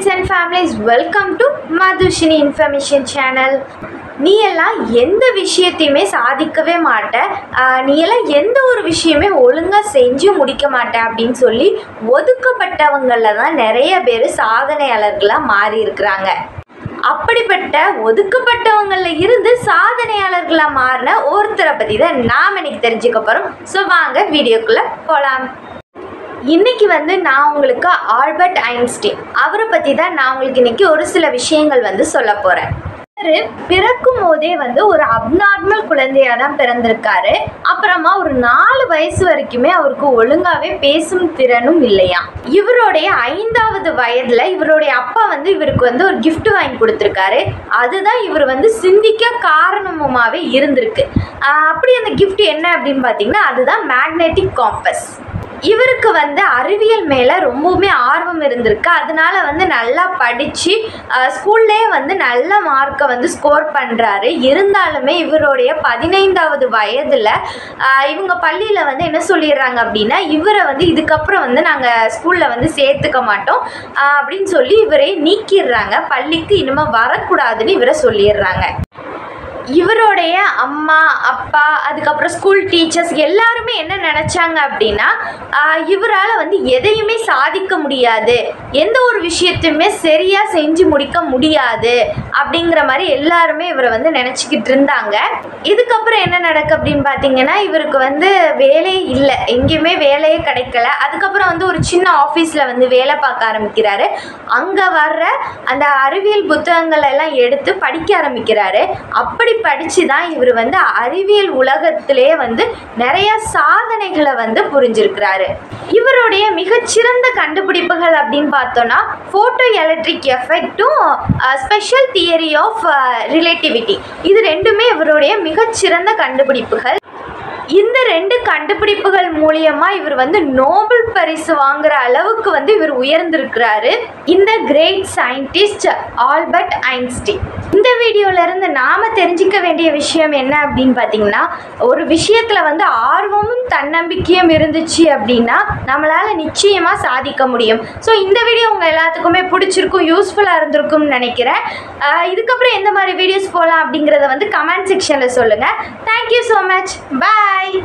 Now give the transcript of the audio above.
friends and families, welcome to Madhushini Information Channel. நீ எல்லாம் எந்த விஷயத்தையுமே சாதிக்கவே மாட்ட, நீ எல்லாம் எந்த ஒரு விஷயமே ஒழுங்கா செஞ்சு முடிக்க மாட்ட அப்படின்னு சொல்லி ஒதுக்கப்பட்டவங்கள தான் நிறைய பேர் சாதனையாளர்களாக மாறி இருக்கிறாங்க. அப்படிப்பட்ட ஒதுக்கப்பட்டவங்கள இருந்து சாதனையாளர்களாக மாறின ஒருத்தரை பற்றி தான் நாம் இன்னைக்கு தெரிஞ்சுக்க போகிறோம். ஸோ வாங்க வீடியோக்குள்ளே போகலாம். இன்னைக்கு நான் உங்களுக்கு ஆல்பர்ட் ஐன்ஸ்டீன் அவரை பற்றி தான் நான் உங்களுக்கு இன்னைக்கு ஒரு சில விஷயங்கள் சொல்ல போகிறேன். பிறக்கும் போதே ஒரு அப்நார்மல் குழந்தையா தான் பிறந்திருக்காரு. அப்புறமா ஒரு 4 வயசு வரைக்குமே அவருக்கு ஒழுங்காவே பேசும் திறனும் இல்லையா. இவருடைய 5வது வயதுல இவருடைய அப்பா இவருக்கு ஒரு கிஃப்ட் வாங்கி கொடுத்துருக்காரு. அதுதான் இவர் சிந்திக்க காரணமாவே இருந்திருக்கு. அப்படி அந்த கிஃப்ட் என்ன அப்படின்னு பார்த்தீங்கன்னா அதுதான் மேக்னெட்டிக் காம்பஸ். இவருக்கு அறிவியல் மேலே ரொம்பவுமே ஆர்வம் இருந்திருக்கு. அதனால நல்லா படித்து ஸ்கூல்லே நல்ல மார்க்கை ஸ்கோர் பண்ணுறாரு. இருந்தாலுமே இவருடைய 15வது வயதில் இவங்க பள்ளியில் என்ன சொல்லிடுறாங்க அப்படின்னா இவரை இதுக்கப்புறம் நாங்கள் ஸ்கூலில் சேர்த்துக்க மாட்டோம் அப்படின்னு சொல்லி இவரை நீக்கிடுறாங்க. பள்ளிக்கு இனிமேல் வரக்கூடாதுன்னு இவரை சொல்லிடுறாங்க. இவருடைய அம்மா அப்பா அதுக்கப்புறம் ஸ்கூல் டீச்சர்ஸ் எல்லாருமே என்ன நினச்சாங்க அப்படின்னா இவரால் எதையுமே சாதிக்க முடியாது, எந்த ஒரு விஷயத்தையுமே சரியாக செஞ்சு முடிக்க முடியாது அப்படிங்கிற மாதிரி எல்லாருமே இவரை நினச்சிக்கிட்டு இருந்தாங்க. இதுக்கப்புறம் என்ன நடக்கு அப்படின்னு பார்த்தீங்கன்னா இவருக்கு வேலையே இல்லை, எங்கேயுமே வேலையே கிடைக்கல. அதுக்கப்புறம் ஒரு சின்ன ஆஃபீஸில் வேலை பார்க்க ஆரம்பிக்கிறாரு. அங்கே வர்ற அந்த அறிவியல் புத்தகங்கள் எல்லாம் எடுத்து படிக்க ஆரம்பிக்கிறாரு. அப்படி படித்து தான் இவர் அறிவியல் உலகத்திலே நிறைய சாதனைகளை புரிஞ்சிருக்கிறாரு. இவருடைய மிகச்சிறந்த கண்டுபிடிப்புகள் அப்படின்னு பார்த்தோன்னா ஃபோட்டோ எலக்ட்ரிக் எஃபெக்டும் ஸ்பெஷல் தியரி ஆஃப் ரிலேட்டிவிட்டி, இது ரெண்டுமே இவருடைய மிகச்சிறந்த கண்டுபிடிப்புகள். இந்த 2 கண்டுபிடிப்புகள் மூலியமாக இவர் நோபல் பரிசு வாங்குற அளவுக்கு இவர் உயர்ந்திருக்கிறாரு. இந்த கிரேட் சயின்டிஸ்ட் ஆல்பர்ட் ஐன்ஸ்டீன். இந்த வீடியோலேருந்து நாம் தெரிஞ்சிக்க வேண்டிய விஷயம் என்ன அப்படின்னு பார்த்தீங்கன்னா ஒரு விஷயத்தில் ஆர்வமும் தன்னம்பிக்கையும் இருந்துச்சு அப்படின்னா நம்மளால் நிச்சயமாக சாதிக்க முடியும். ஸோ இந்த வீடியோ உங்கள் எல்லாத்துக்குமே பிடிச்சிருக்கும், யூஸ்ஃபுல்லாக இருந்திருக்கும்னு நினைக்கிறேன். இதுக்கப்புறம் எந்த மாதிரி வீடியோஸ் போகலாம் அப்படிங்கிறத கமெண்ட் செக்ஷனில் சொல்லுங்கள். Thank you so much. பாய்.